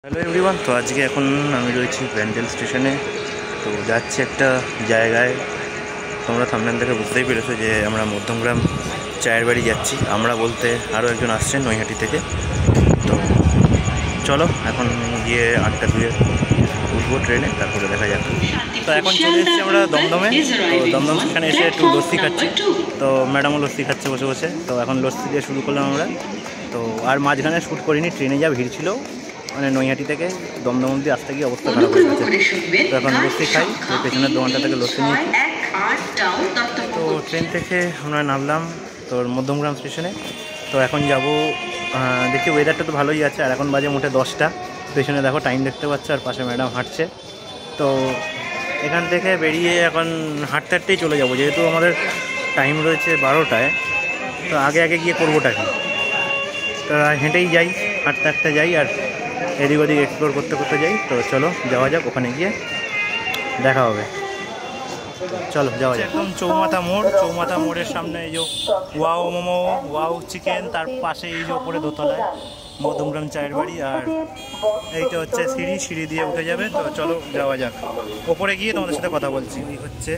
Hello everyone, তো আজকে এখন আমি রয়েছি ব্যান্ডেল স্টেশনে। তো যাচ্ছি একটা জায়গায়, তোমরা থাম্বনেল থেকে বুঝতেই পেরেছো যে আমরা মধ্যমগ্রাম চায়ের বাড়ি যাচ্ছি। আমরা বলতে আরও একজন আসছেন নৈহাটি থেকে। তো চলো এখন গিয়ে 8টা 2 উঠবো ট্রেনে, তারপরে দেখা যাক। তো এখন চলে এসেছি আমরা দমদমে। তো দমদম স্টেশনে এসে একটু লস্যি খাচ্ছি। তো ম্যাডামও লস্যি খাচ্ছে বসে বসে। তো এখন লস্যি দিয়ে শুরু করলাম আমরা। তো আর মাঝখানে শ্যুট করিনি, ট্রেনে যা ভিড় ছিল, মানে নৈহাটি থেকে দমদম অবধি আসতে গিয়ে অবস্থা খারাপ হয়ে গেছে। তো এখন লস্যি খাই, তো পেছনের দোকানটা থেকে লস্যি নিয়েছি। তো ট্রেন থেকে আমরা নামলাম তোর মধ্যমগ্রাম স্টেশনে। তো এখন যাব, দেখি ওয়েদারটা তো ভালোই আছে, আর এখন বাজে মোটে 10টা। পেছনে দেখো টাইম দেখতে পাচ্ছ, আর পাশে ম্যাডাম হাঁটছে। তো এখান থেকে বেরিয়ে এখন হাঁটতে হাঁটতেই চলে যাব, যেহেতু আমাদের টাইম রয়েছে 12টায়। তো আগে আগে গিয়ে করবোটা কি, তো হেঁটেই যাই, হাঁটতে হাঁটতে যাই, আর এদিক ওদিক এক্সপ্লোর করতে করতে যাই। তো চলো যাওয়া যাক, ওখানে গিয়ে দেখা হবে। চলো যাওয়া যাক। একদম চৌমাথা মোড়ের সামনে এই যে ওয়াও মোমো, ওয়াও চিকেন, তার পাশে এই যে ওপরে দোতলায় মধ্যমগ্রাম চায়ের বাড়ি, আর এইটা হচ্ছে সিঁড়ি দিয়ে উঠে যাবে। তো চলো যাওয়া যাক, ওপরে গিয়ে তোমাদের সাথে কথা বলছি। এই হচ্ছে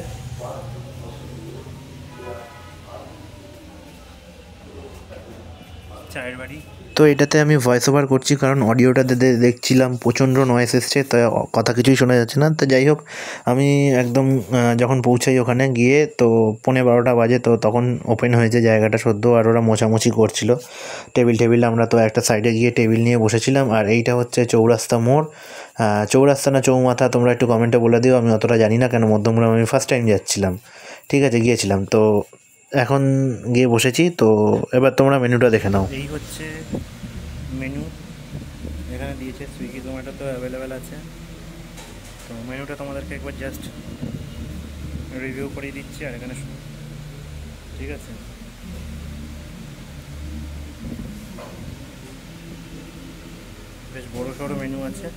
চায়ের বাড়ি। তো এটাতে আমি ভয়েস ওভার করছি, কারণ অডিওটাতে দেখছিলাম প্রচণ্ড নয়েস এসছে, তো কথা কিছুই শোনা যাচ্ছে না। তো যাই হোক, আমি একদম যখন পৌঁছাই ওখানে গিয়ে, তো 11:15 বাজে। তো তখন ওপেন হয়েছে জায়গাটা সদ্য, আর ওরা মোছামুছি করছিল টেবিল। আমরা তো একটা সাইডে গিয়ে টেবিল নিয়ে বসেছিলাম। আর এইটা হচ্ছে চৌরাস্তা মোড়, চৌরাস্তা না চৌমাথা তোমরা একটু কমেন্টে বলে দিও, আমি অতটা জানি না, কেন মধ্যমগ্রাম আমি ফার্স্ট টাইম যাচ্ছিলাম। ঠিক আছে, গিয়েছিলাম, তো এখন গিয়ে বসেছি। তো এবার তোমরা মেনুটা দেখে নাও। এই হচ্ছে মেনু, এখানে দিয়েছে সুইগি জোম্যাটো তো অ্যাভেলেবেল আছে। তো মেনুটা তোমাদেরকে একবার জাস্ট রিভিউ করে দিচ্ছি, আর এখানে ঠিক আছে। বেশ বড় সড়ো মেনু আছে।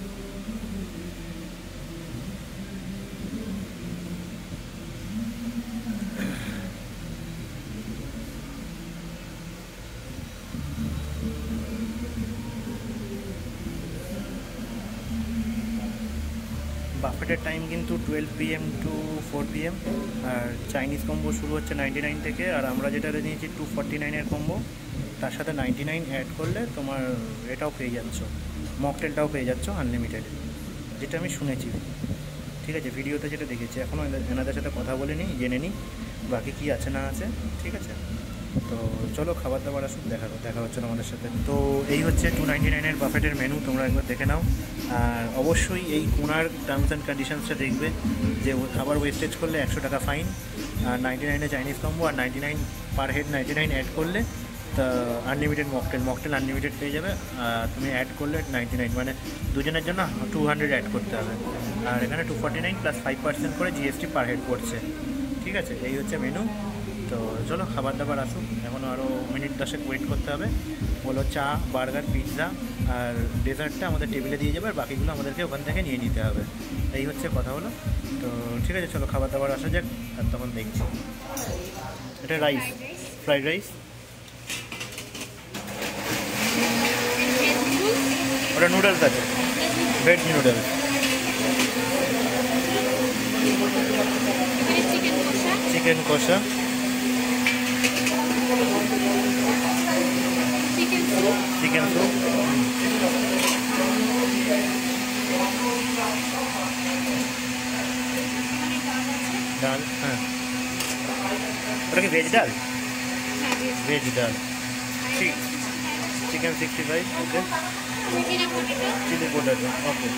বাফেটের টাইম কিন্তু 12 PM to 4 PM, আর চাইনিজ কম্বো শুরু হচ্ছে 99 থেকে। আর আমরা যেটা নিয়েছি 249-এর কম্বো, তার সাথে 99 অ্যাড করলে তোমার এটাও পেয়ে যাচ্ছ, মকটেলটাও পেয়ে যাচ্ছ আনলিমিটেড, যেটা আমি শুনেছি। ঠিক আছে, ভিডিওতে যেটা দেখেছি। এখনও এনাদের সাথে কথা বলে নিই, জেনে নিই বাকি কী আছে না আছে। ঠিক আছে, তো চলো খাবার দাবার আসুক, দেখা হচ্ছে আমাদের সাথে। তো এই হচ্ছে 299-এর বাফেটের মেনু, তোমরা একবার দেখে নাও। আর অবশ্যই এই কোনার টার্মস অ্যান্ড কন্ডিশনসটা দেখবে, যে খাবার ওয়েস্টেজ করলে 100 টাকা ফাইন। আর 99-এ চাইনিজ কম্বো, আর 99 পার হেড 99 অ্যাড করলে তা আনলিমিটেড মকটেল আনলিমিটেড পেয়ে যাবে। তুমি অ্যাড করলে 99, মানে দুজনের জন্য 200 অ্যাড করতে হবে। আর এখানে 249 প্লাস 5% করে জিএসটি পার হেড পড়ছে। ঠিক আছে, এই হচ্ছে মেনু। তো চলো খাবার দাবার আসুক, এখনও আরও মিনিট 10 ওয়েট করতে হবে। বলো চা, বার্গার, পিৎজা আর ডেজার্টটা আমাদের টেবিলে দিয়ে যাবে, আর বাকিগুলো আমাদেরকে ওখান থেকে নিয়ে নিতে হবে। এই হচ্ছে কথা হলো। তো ঠিক আছে, চলো খাবার দাবার আসা যাক, আর তখন দেখছি। এটা রাইস, ফ্রাইড রাইস, ওটা নুডলস আছে, ভেজ নুডলস, চিকেন কষা, চিকেন স্যুপ, ডাল। হ্যাঁ, ওটা কি ভেজ ডাল? ভেজ ডাল, ঠিক। চিকেন 65, ওকে। চিলি পোটাটো, ওকে।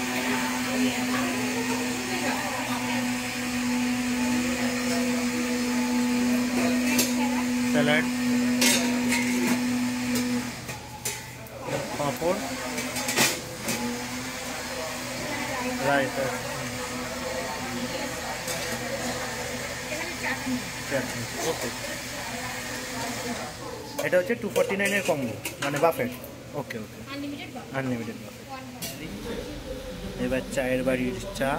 স্যালাড, পাঁপড়, রাইস, চাটনি, ওকে। এটা হচ্ছে 249-এর কম্বো, মানে বাফেট। ওকে, আনলিমিটেড বাফেট। এবার চায়ের বাড়ির চা,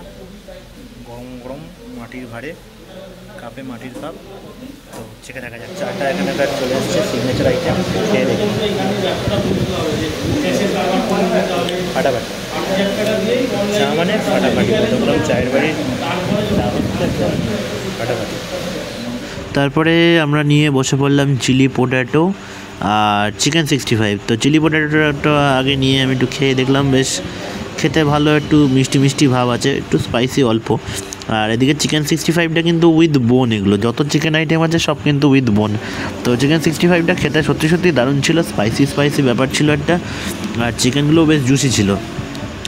গরম গরম মাটির ভাঁড়ে, কাপে, মাটির কাপ। তো চেখে দেখা যাক চাটা এখানে চলে এসছে, সিগনেচার আইটেম। খেয়ে দেখি, ফাটাফাটি। চা মানে ফাটাফাটি, মধ্যমগ্রাম চায়ের বাড়ির চা হচ্ছে একদম ফাটাফাটি। তারপরে আমরা নিয়ে বসে পড়লাম চিলি পোট্যাটো আর চিকেন 65। তো চিলি পোট্যাটোটা আগে নিয়ে আমি একটু খেয়ে দেখলাম, বেশ খেতে ভালো, একটু মিষ্টি মিষ্টি ভাব আছে, একটু স্পাইসি অল্প। আর এদিকে চিকেন 65টা কিন্তু উইথ বোন, এগুলো যত চিকেন আইটেম আছে সব কিন্তু উইথ বোন। তো চিকেন 65টা খেতে সত্যি সত্যি দারুণ ছিল, স্পাইসি স্পাইসি ব্যাপার ছিল একটা, আর চিকেনগুলোও বেশ জুসি ছিল,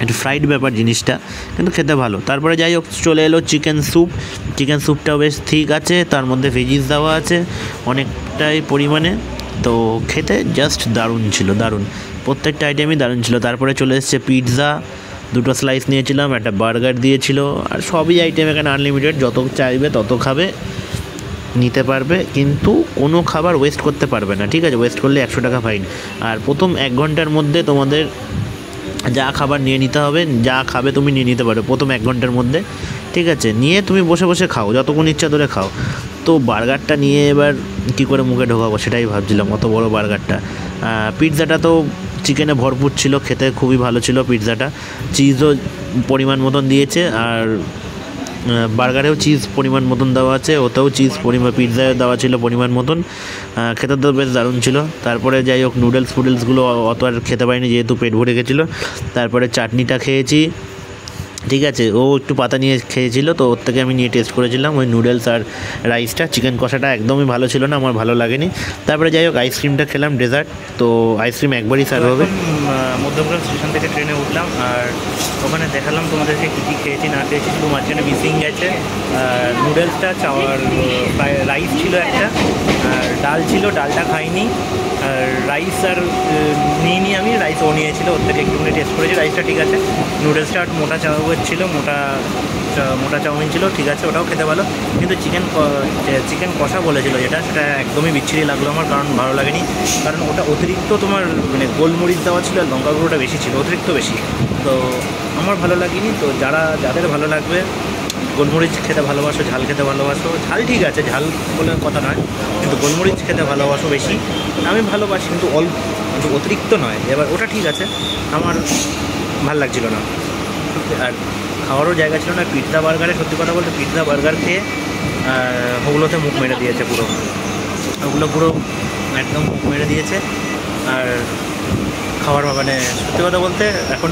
একটু ফ্রাইড ব্যাপার জিনিসটা, কিন্তু খেতে ভালো। তারপরে যাই হোক চলে এলো চিকেন স্যুপ। চিকেন স্যুপটাও বেশ ঠিক আছে, তার মধ্যে ভেজিস দেওয়া আছে অনেকটাই পরিমাণে, তো খেতে জাস্ট দারুণ ছিল, দারুণ, প্রত্যেকটা আইটেমই দারুণ ছিল। তারপরে চলে এসছে পিৎজা, 2টো স্লাইস নিয়েছিলাম, একটা বার্গার দিয়েছিল, আর সবই আইটেম এখানে আনলিমিটেড, যত চাইবে তত খাবে, নিতে পারবে, কিন্তু কোনো খাবার ওয়েস্ট করতে পারবে না, ঠিক আছে? ওয়েস্ট করলে 100 টাকা ফাইন। আর প্রথম 1 ঘন্টার মধ্যে তোমাদের যা খাবার নিয়ে নিতে হবে, যা খাবে তুমি নিয়ে নিতে পারো প্রথম 1 ঘন্টার মধ্যে, ঠিক আছে? নিয়ে তুমি বসে বসে খাও, যতক্ষণ ইচ্ছা ধরে খাও। তো বার্গারটা নিয়ে এবার কী করে মুখে ঢোকাবো সেটাই ভাবছিলাম, অত বড় বার্গারটা। পিৎজাটা তো চিকেনে ভরপুর ছিল, খেতে খুবই ভালো ছিল পিৎজাটা, চিজও পরিমাণ মতন দিয়েছে, আর বার্গারেও চিজ পরিমাণ মতন দেওয়া আছে, ওতেও চিজ পরিমাণ, পিৎজায় দেওয়া ছিল পরিমাণ মতন, খেতে তো বেশ দারুণ ছিল। তারপরে যাই হোক নুডলসগুলো অত আর খেতে পারিনি, যেহেতু পেট ভরে গেছিলো। তারপরে চাটনিটা খেয়েছি, ঠিক আছে? ও একটু পাতা নিয়ে খেয়েছিল, তো ওর থেকে আমি নিয়ে টেস্ট করেছিলাম ওই নুডলস আর রাইসটা। চিকেন কষাটা একদমই ভালো ছিল না, আমার ভালো লাগেনি। তারপরে যাই হোক আইসক্রিমটা খেলাম, ডেজার্ট, তো আইসক্রিম একবারই সার্ভ হবে। মধ্যমগ্রাম স্টেশন থেকে ট্রেনে উঠলাম, আর ওখানে দেখালাম তোমাদেরকে কী কী খেয়েছি না খেয়েছি, শুধু মাঝখানে মিসিং গেছে নুডলসটা, চাওয়ার রাইস ছিল একটা, আর ডাল ছিল, ডালটা খাইনি, আর রাইস আর নিইনি আমি, রাইস ও নিয়েছিল, ওর থেকে একটুখানি টেস্ট করেছি, রাইসটা ঠিক আছে। নুডলসটা মোটা চাউমিন ছিল, মোটা চাউমিন ছিল, ঠিক আছে, ওটাও খেতে ভালো। কিন্তু চিকেন কষা বলেছিল যেটা, সেটা একদমই বিচ্ছিরি লাগলো আমার, কারণ ভালো লাগেনি, কারণ ওটা অতিরিক্ত তোমার মানে গোলমরিচ দেওয়া ছিল, আর লঙ্কা গুঁড়োটা বেশি ছিল, অতিরিক্ত বেশি, তো আমার ভালো লাগেনি। তো যাদের ভালো লাগবে, গোলমরিচ খেতে ভালোবাসো, ঝাল খেতে ভালোবাসো, ঝাল ঠিক আছে, ঝাল বলে কথা নয়, কিন্তু গোলমরিচ খেতে ভালোবাসো বেশি, আমি ভালোবাসি, কিন্তু কিন্তু অতিরিক্ত নয়, এবার ওটা ঠিক আছে, আমার ভাল লাগছিল না। আর খাওয়ারও জায়গা ছিল না। পিৎজা বার্গারে সত্যি কথা বলতে, পিৎজা বার্গার খেয়ে ওগুলোতে মুখ মেরে দিয়েছে পুরো, ওগুলো পুরো একদম মুখ মেরে দিয়েছে। আর খাওয়ার মানে সত্যি কথা বলতে এখন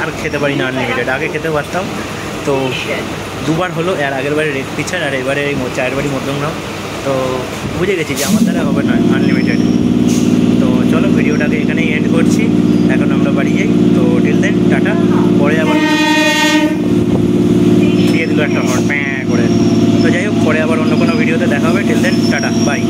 আর খেতে পারি না আনলিমিটেড, আগে খেতে পারতাম। তো দুবার হলো, এর আগের বারে রেড পিচার, আর এবারে এই চায়ের বাড়ি মধ্যমগ্রাম। তো বুঝে গেছি যে আমার দ্বারা হবে না আনলিমিটেড। তো চলো ভিডিওটাকে এখানেই এন্ড করছি, এখন আমরা বাড়ি যাই। তো টিল দেন টাটা, পরে আবার দিয়ে দিল একটা হট করে। তো যাই হোক, পরে আবার অন্য কোনো ভিডিওতে দেখা হবে। Till then tata, by.